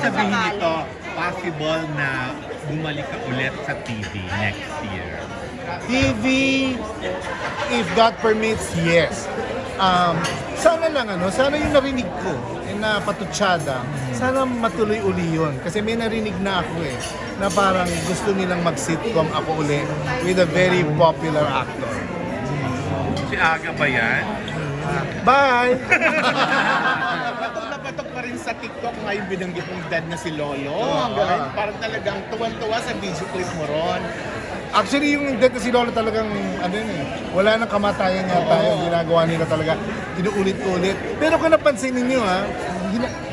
sabihin sakali. nito, possible na bumalik ka ulit sa TV next year? TV, if God permits, yes. Sana lang sana yung narinig ko na patutsada, sana matuloy uli yun. Kasi may narinig na ako na parang gusto nilang mag-sitcom ako uli with a very popular actor. Si Aga ba yan? Bye! Patok na patok pa rin sa TikTok ngayon binanggit mong dad na si Lolo. Hanggang parang talagang tuwan-tuwa sa video clip mo ron. Actually, yung death na si Lolo talagang, wala nang kamatayan yata yung ginagawa nila talaga. Inuulit-ulit. Pero kung napansin ninyo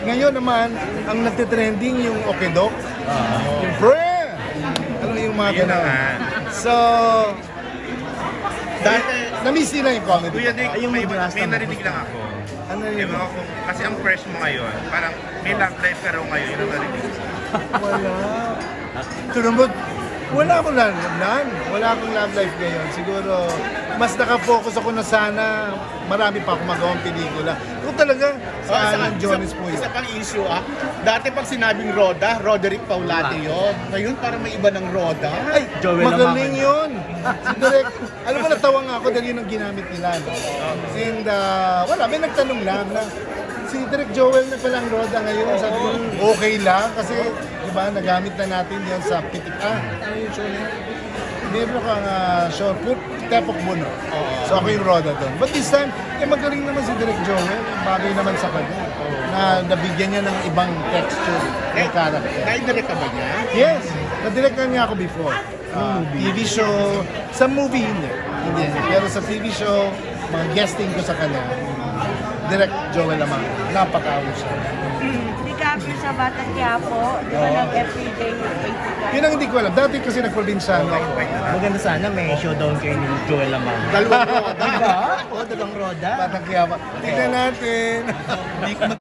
ngayon naman, ang nagtitrending yung Okedok. Yung pre! Ano yung mga Yun na ganun. nga. So, Dati, na-miss nila yung comedy. Kuya Dick, may narinig lang ako. Ano yun? Ewan ko, kasi ang fresh mo ngayon, parang may love life ka raw ngayon, yun ang narinig ko. Wala. Turumot, wala akong love life. Wala akong love life ngayon. Siguro, mas nakafocus ako na sana marami pa akong magawang pelikula. Kung talaga, sa Alan Jones po yun. Isa pang issue Dati pag sinabing Roda, Roderick Paulate yun. Ngayon parang may iba ng Roda. Ay, magaling yun. Si Direk, alam mo, natawa nga ako dahil yun ang ginamit nila. No? And wala, may nagtanong lang na si Direk Joel na palang Roda ngayon. Sabi ko, okay lang kasi, di ba, nagamit na natin yun sa Pitik. Ano yung show niya? Meron kang show, Tepok Buno. So ako yung Roda doon. But this time, magaling naman si Direk Joel. Bagay naman sa kanya. Na nabigyan niya ng ibang texture ng character. Naidirect ka ba niya? Yes! Na-direct na niya ako before. TV show. Sa movie, hindi. Pero sa TV show, mga guesting ko sa kanya, Direct Joel naman. Napakaawin siya. DiCaprio sa Batang Quiapo, di ba nag-everyday yung 80 Yun ang hindi ko alam. Dati kasi nagprobinsyano ako. Maganda sana may showdown kayo ni Joel Lamang. Dalawang Roda. Diba? O, dalawang roda. Batang Quiapo. Tignan natin.